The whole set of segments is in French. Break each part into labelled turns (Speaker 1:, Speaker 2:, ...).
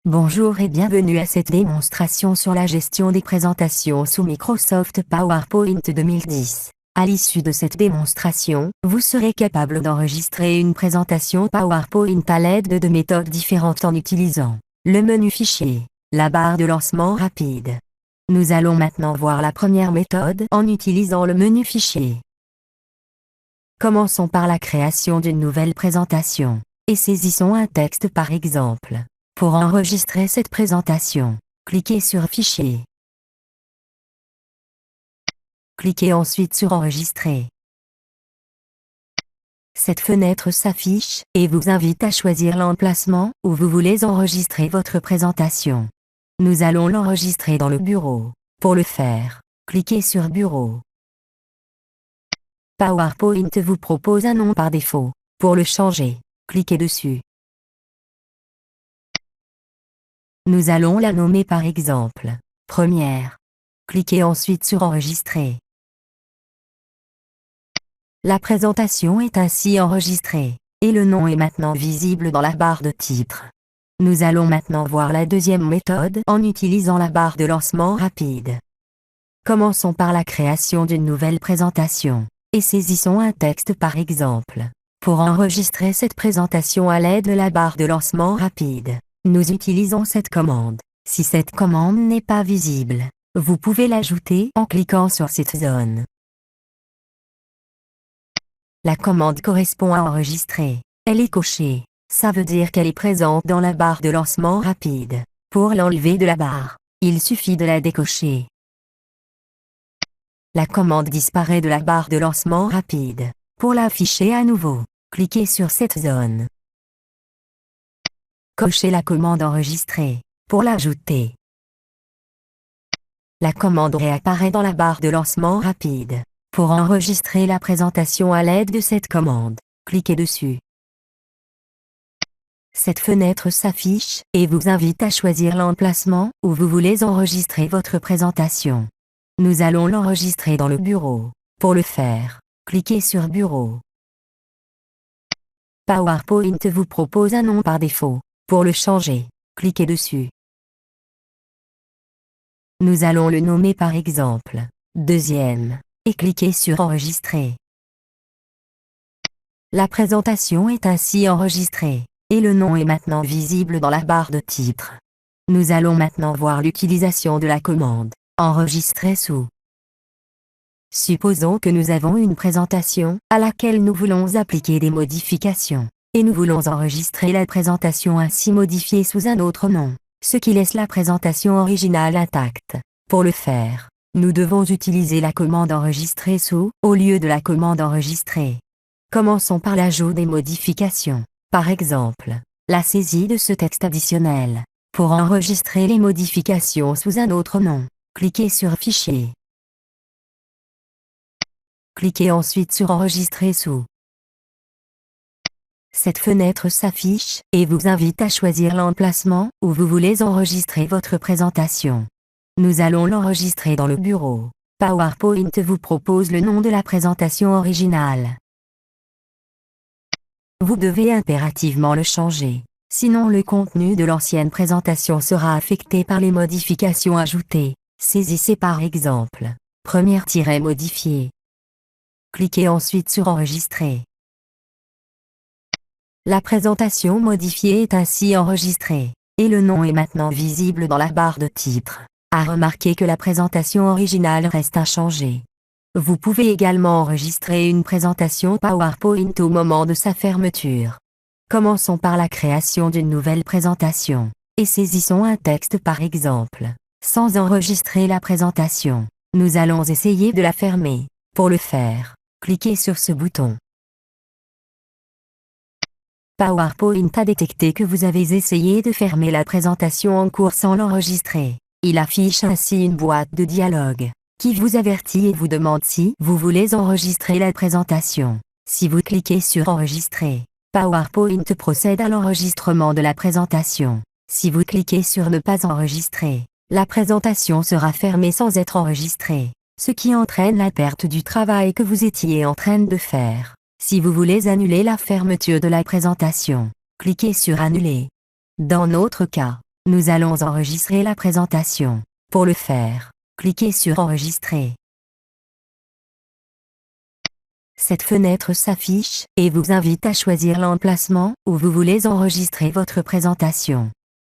Speaker 1: Bonjour et bienvenue à cette démonstration sur la gestion des présentations sous Microsoft PowerPoint 2010. À l'issue de cette démonstration, vous serez capable d'enregistrer une présentation PowerPoint à l'aide de deux méthodes différentes en utilisant le menu Fichier, la barre de lancement rapide. Nous allons maintenant voir la première méthode en utilisant le menu Fichier. Commençons par la création d'une nouvelle présentation, et saisissons un texte par exemple. Pour enregistrer cette présentation, cliquez sur Fichier. Cliquez ensuite sur Enregistrer. Cette fenêtre s'affiche et vous invite à choisir l'emplacement où vous voulez enregistrer votre présentation. Nous allons l'enregistrer dans le bureau. Pour le faire, cliquez sur Bureau. PowerPoint vous propose un nom par défaut. Pour le changer, cliquez dessus. Nous allons la nommer par exemple Première. Cliquez ensuite sur Enregistrer. La présentation est ainsi enregistrée, et le nom est maintenant visible dans la barre de titre. Nous allons maintenant voir la deuxième méthode en utilisant la barre de lancement rapide. Commençons par la création d'une nouvelle présentation, et saisissons un texte par exemple. Pour enregistrer cette présentation à l'aide de la barre de lancement rapide, nous utilisons cette commande. Si cette commande n'est pas visible, vous pouvez l'ajouter en cliquant sur cette zone. La commande correspond à enregistrer. Elle est cochée. Ça veut dire qu'elle est présente dans la barre de lancement rapide. Pour l'enlever de la barre, il suffit de la décocher. La commande disparaît de la barre de lancement rapide. Pour l'afficher à nouveau, cliquez sur cette zone. Cochez la commande enregistrée. Pour l'ajouter, la commande réapparaît dans la barre de lancement rapide. Pour enregistrer la présentation à l'aide de cette commande, cliquez dessus. Cette fenêtre s'affiche et vous invite à choisir l'emplacement où vous voulez enregistrer votre présentation. Nous allons l'enregistrer dans le bureau. Pour le faire, cliquez sur Bureau. PowerPoint vous propose un nom par défaut. Pour le changer, cliquez dessus. Nous allons le nommer par exemple Deuxième, et cliquez sur Enregistrer. La présentation est ainsi enregistrée, et le nom est maintenant visible dans la barre de titre. Nous allons maintenant voir l'utilisation de la commande Enregistrer sous. Supposons que nous avons une présentation à laquelle nous voulons appliquer des modifications, et nous voulons enregistrer la présentation ainsi modifiée sous un autre nom, ce qui laisse la présentation originale intacte. Pour le faire, nous devons utiliser la commande Enregistrer sous au lieu de la commande Enregistrer. Commençons par l'ajout des modifications. Par exemple, la saisie de ce texte additionnel. Pour enregistrer les modifications sous un autre nom, cliquez sur Fichier. Cliquez ensuite sur Enregistrer sous. Cette fenêtre s'affiche et vous invite à choisir l'emplacement où vous voulez enregistrer votre présentation. Nous allons l'enregistrer dans le bureau. PowerPoint vous propose le nom de la présentation originale. Vous devez impérativement le changer, sinon le contenu de l'ancienne présentation sera affecté par les modifications ajoutées. Saisissez par exemple Première-modifier. Cliquez ensuite sur Enregistrer. La présentation modifiée est ainsi enregistrée, et le nom est maintenant visible dans la barre de titre. À remarquer que la présentation originale reste inchangée. Vous pouvez également enregistrer une présentation PowerPoint au moment de sa fermeture. Commençons par la création d'une nouvelle présentation, et saisissons un texte par exemple. Sans enregistrer la présentation, nous allons essayer de la fermer. Pour le faire, cliquez sur ce bouton. PowerPoint a détecté que vous avez essayé de fermer la présentation en cours sans l'enregistrer. Il affiche ainsi une boîte de dialogue, qui vous avertit et vous demande si vous voulez enregistrer la présentation. Si vous cliquez sur Enregistrer, PowerPoint procède à l'enregistrement de la présentation. Si vous cliquez sur Ne pas enregistrer, la présentation sera fermée sans être enregistrée, ce qui entraîne la perte du travail que vous étiez en train de faire. Si vous voulez annuler la fermeture de la présentation, cliquez sur Annuler. Dans notre cas, Nous allons enregistrer la présentation. Pour le faire, cliquez sur Enregistrer. Cette fenêtre s'affiche et vous invite à choisir l'emplacement où vous voulez enregistrer votre présentation.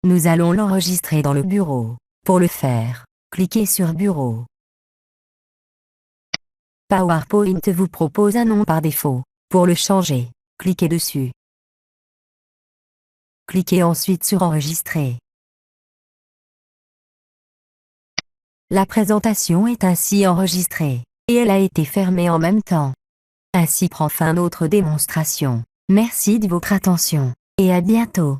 Speaker 1: Nous allons l'enregistrer dans le bureau. Pour le faire, cliquez sur Bureau. PowerPoint vous propose un nom par défaut. Pour le changer, cliquez dessus. Cliquez ensuite sur Enregistrer. La présentation est ainsi enregistrée, et elle a été fermée en même temps. Ainsi prend fin notre démonstration. Merci de votre attention, et à bientôt.